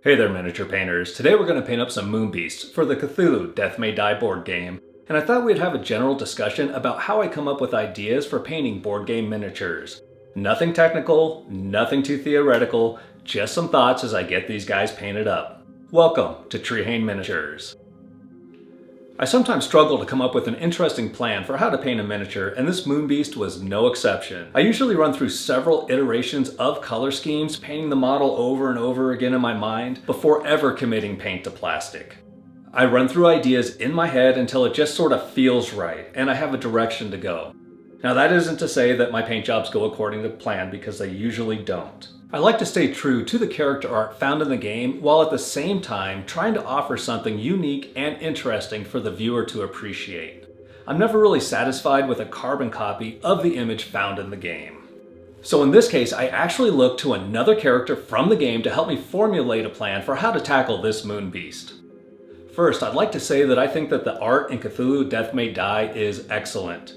Hey there, miniature painters. Today we're going to paint up some moon beasts for the Cthulhu Death May Die board game, and I thought we'd have a general discussion about how I come up with ideas for painting board game miniatures. Nothing technical, nothing too theoretical, just some thoughts as I get these guys painted up. Welcome to Trehane Miniatures. I sometimes struggle to come up with an interesting plan for how to paint a miniature, and this moon beast was no exception. I usually run through several iterations of color schemes, painting the model over and over again in my mind before ever committing paint to plastic. I run through ideas in my head until it just sort of feels right, and I have a direction to go. Now that isn't to say that my paint jobs go according to plan, because they usually don't. I like to stay true to the character art found in the game, while at the same time trying to offer something unique and interesting for the viewer to appreciate. I'm never really satisfied with a carbon copy of the image found in the game. So in this case, I actually looked to another character from the game to help me formulate a plan for how to tackle this moon beast. First, I'd like to say that I think that the art in Cthulhu Death May Die is excellent.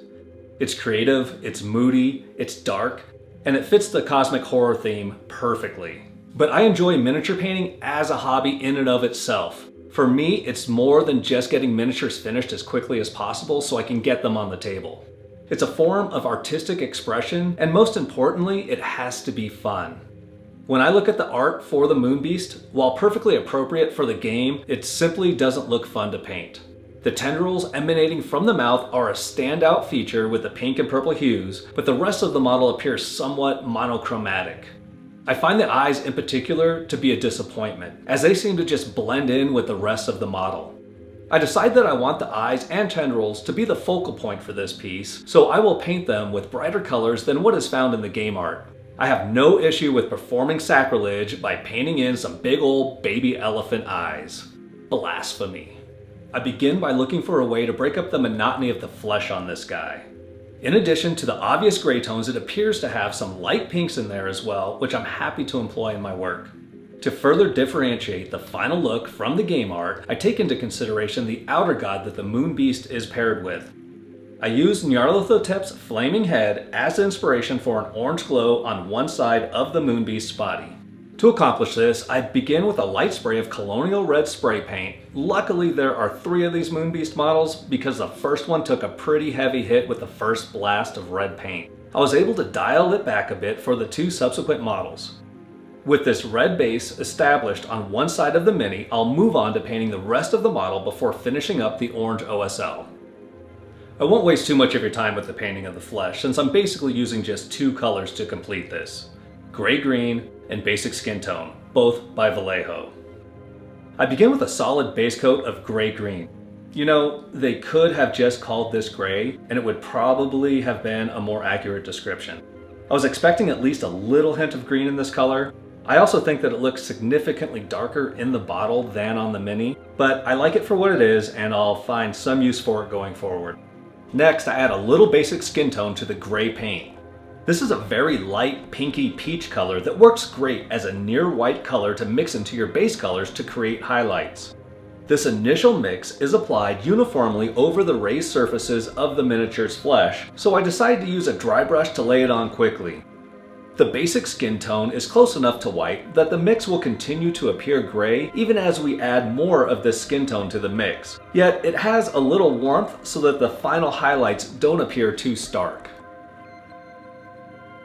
It's creative, it's moody, it's dark, and it fits the cosmic horror theme perfectly. But I enjoy miniature painting as a hobby in and of itself. For me, it's more than just getting miniatures finished as quickly as possible so I can get them on the table. It's a form of artistic expression, and most importantly, it has to be fun. When I look at the art for the moon beast, while perfectly appropriate for the game, it simply doesn't look fun to paint. The tendrils emanating from the mouth are a standout feature with the pink and purple hues, but the rest of the model appears somewhat monochromatic. I find the eyes in particular to be a disappointment, as they seem to just blend in with the rest of the model. I decide that I want the eyes and tendrils to be the focal point for this piece, so I will paint them with brighter colors than what is found in the game art. I have no issue with performing sacrilege by painting in some big old baby elephant eyes. Blasphemy. I begin by looking for a way to break up the monotony of the flesh on this guy. In addition to the obvious gray tones, it appears to have some light pinks in there as well, which I'm happy to employ in my work. To further differentiate the final look from the game art, I take into consideration the outer god that the moon beast is paired with. I use Nyarlathotep's flaming head as inspiration for an orange glow on one side of the moon beast's body. To accomplish this, I begin with a light spray of colonial red spray paint. Luckily, there are 3 of these moon beast models because the first one took a pretty heavy hit with the first blast of red paint. I was able to dial it back a bit for the 2 subsequent models. With this red base established on one side of the Mini, I'll move on to painting the rest of the model before finishing up the orange OSL. I won't waste too much of your time with the painting of the flesh, since I'm basically using just 2 colors to complete this: gray-green and basic skin tone, both by Vallejo. I begin with a solid base coat of gray-green. You know, they could have just called this gray, and it would probably have been a more accurate description. I was expecting at least a little hint of green in this color. I also think that it looks significantly darker in the bottle than on the Mini, but I like it for what it is, and I'll find some use for it going forward. Next, I add a little basic skin tone to the gray paint. This is a very light pinky peach color that works great as a near white color to mix into your base colors to create highlights. This initial mix is applied uniformly over the raised surfaces of the miniature's flesh, so I decided to use a dry brush to lay it on quickly. The basic skin tone is close enough to white that the mix will continue to appear gray even as we add more of this skin tone to the mix, yet it has a little warmth so that the final highlights don't appear too stark.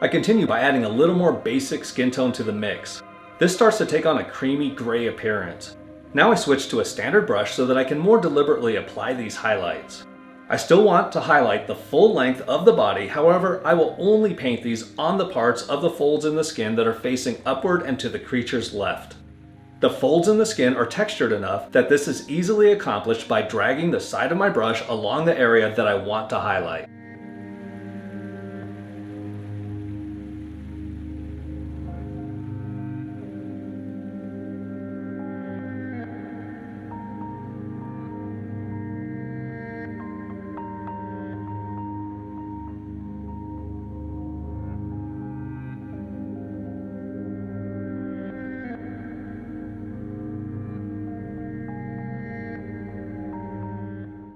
I continue by adding a little more basic skin tone to the mix. This starts to take on a creamy gray appearance. Now I switch to a standard brush so that I can more deliberately apply these highlights. I still want to highlight the full length of the body, however, I will only paint these on the parts of the folds in the skin that are facing upward and to the creature's left. The folds in the skin are textured enough that this is easily accomplished by dragging the side of my brush along the area that I want to highlight.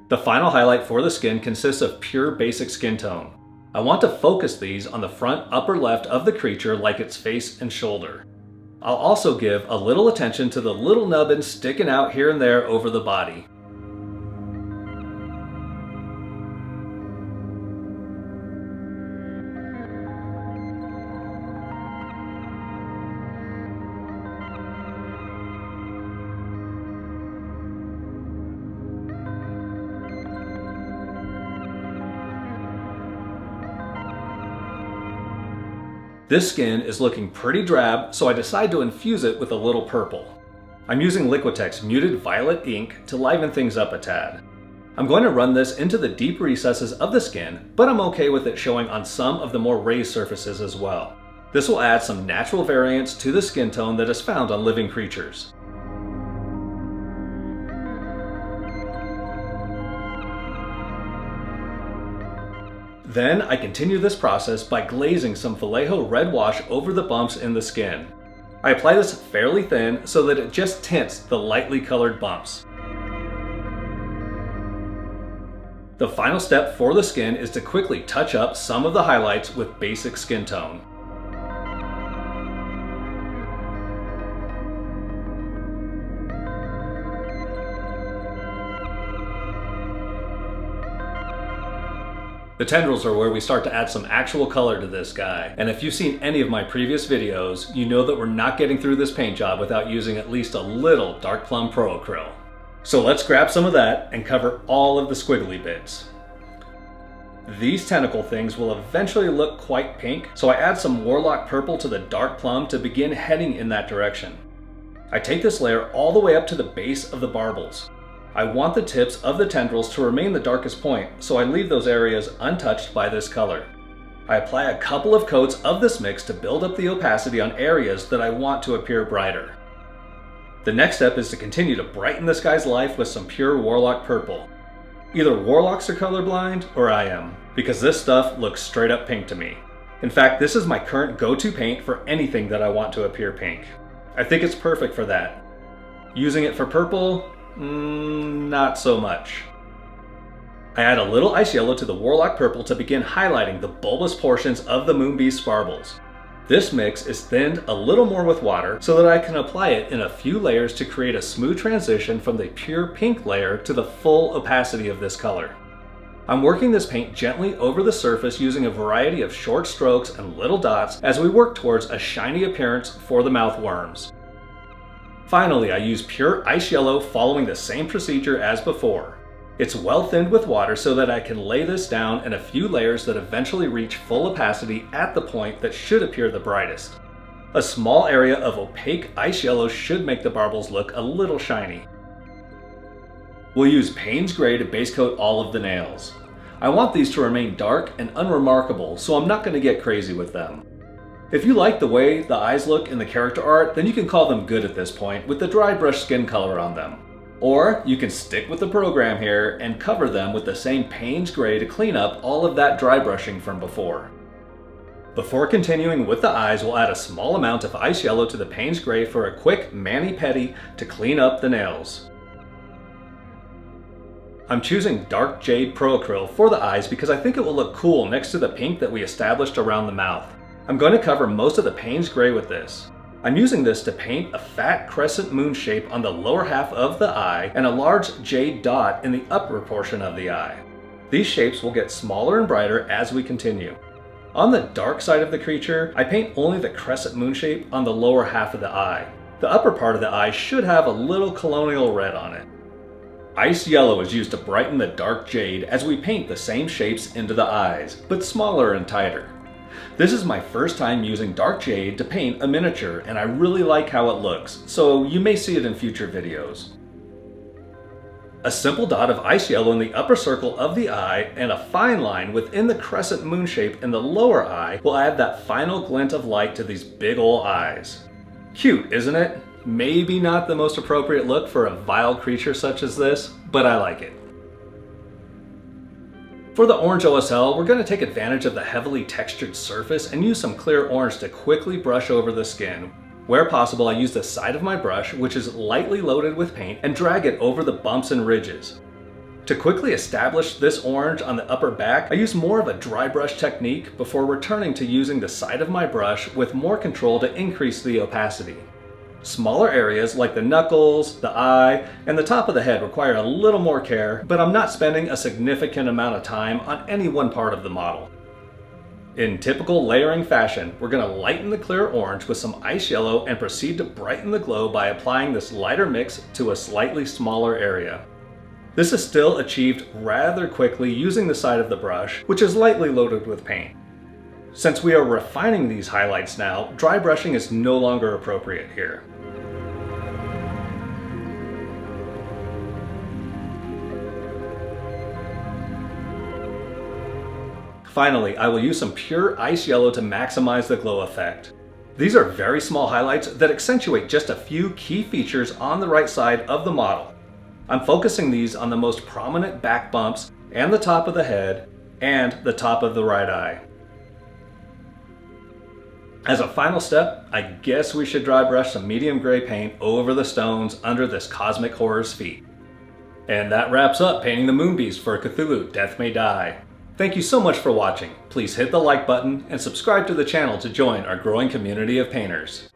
The final highlight for the skin consists of pure basic skin tone. I want to focus these on the front upper left of the creature like its face and shoulder. I'll also give a little attention to the little nubbins sticking out here and there over the body. This skin is looking pretty drab, so I decide to infuse it with a little purple. I'm using Liquitex Muted Violet ink to liven things up a tad. I'm going to run this into the deep recesses of the skin, but I'm okay with it showing on some of the more raised surfaces as well. This will add some natural variance to the skin tone that is found on living creatures. Then I continue this process by glazing some Vallejo red wash over the bumps in the skin. I apply this fairly thin so that it just tints the lightly colored bumps. The final step for the skin is to quickly touch up some of the highlights with basic skin tone. The tendrils are where we start to add some actual color to this guy, and if you've seen any of my previous videos, you know that we're not getting through this paint job without using at least a little Dark Plum Pro Acryl. So let's grab some of that and cover all of the squiggly bits. These tentacle things will eventually look quite pink, so I add some Warlock Purple to the Dark Plum to begin heading in that direction. I take this layer all the way up to the base of the barbels. I want the tips of the tendrils to remain the darkest point, so I leave those areas untouched by this color. I apply a couple of coats of this mix to build up the opacity on areas that I want to appear brighter. The next step is to continue to brighten this guy's life with some pure Warlock Purple. Either Warlocks are colorblind, or I am, because this stuff looks straight up pink to me. In fact, this is my current go-to paint for anything that I want to appear pink. I think it's perfect for that. Using it for purple? Not so much. I add a little ice yellow to the Warlock Purple to begin highlighting the bulbous portions of the Moonbeast barbels. This mix is thinned a little more with water so that I can apply it in a few layers to create a smooth transition from the pure pink layer to the full opacity of this color. I'm working this paint gently over the surface using a variety of short strokes and little dots as we work towards a shiny appearance for the mouth worms. Finally, I use pure ice yellow following the same procedure as before. It's well thinned with water so that I can lay this down in a few layers that eventually reach full opacity at the point that should appear the brightest. A small area of opaque ice yellow should make the barbels look a little shiny. We'll use Payne's Gray to base coat all of the nails. I want these to remain dark and unremarkable, so I'm not going to get crazy with them. If you like the way the eyes look in the character art, then you can call them good at this point with the dry brush skin color on them. Or you can stick with the program here and cover them with the same Payne's Gray to clean up all of that dry brushing from before. Before continuing with the eyes, we'll add a small amount of ice yellow to the Payne's Gray for a quick mani-pedi to clean up the nails. I'm choosing Dark Jade Pro Acryl for the eyes because I think it will look cool next to the pink that we established around the mouth. I'm going to cover most of the Payne's Gray with this. I'm using this to paint a fat crescent moon shape on the lower half of the eye and a large jade dot in the upper portion of the eye. These shapes will get smaller and brighter as we continue. On the dark side of the creature, I paint only the crescent moon shape on the lower half of the eye. The upper part of the eye should have a little colonial red on it. Ice yellow is used to brighten the dark jade as we paint the same shapes into the eyes, but smaller and tighter. This is my first time using dark jade to paint a miniature, and I really like how it looks, so you may see it in future videos. A simple dot of ice yellow in the upper circle of the eye and a fine line within the crescent moon shape in the lower eye will add that final glint of light to these big ol' eyes. Cute, isn't it? Maybe not the most appropriate look for a vile creature such as this, but I like it. For the orange OSL, we're going to take advantage of the heavily textured surface and use some clear orange to quickly brush over the skin. Where possible, I use the side of my brush, which is lightly loaded with paint, and drag it over the bumps and ridges. To quickly establish this orange on the upper back, I use more of a dry brush technique before returning to using the side of my brush with more control to increase the opacity. Smaller areas like the knuckles, the eye, and the top of the head require a little more care, but I'm not spending a significant amount of time on any one part of the model. In typical layering fashion, we're going to lighten the clear orange with some ice yellow and proceed to brighten the glow by applying this lighter mix to a slightly smaller area. This is still achieved rather quickly using the side of the brush, which is lightly loaded with paint. Since we are refining these highlights now, dry brushing is no longer appropriate here. Finally, I will use some pure ice yellow to maximize the glow effect. These are very small highlights that accentuate just a few key features on the right side of the model. I'm focusing these on the most prominent back bumps and the top of the head and the top of the right eye. As a final step, I guess we should dry brush some medium gray paint over the stones under this cosmic horror's feet. And that wraps up painting the moon beast for Cthulhu Death May Die. Thank you so much for watching. Please hit the like button and subscribe to the channel to join our growing community of painters.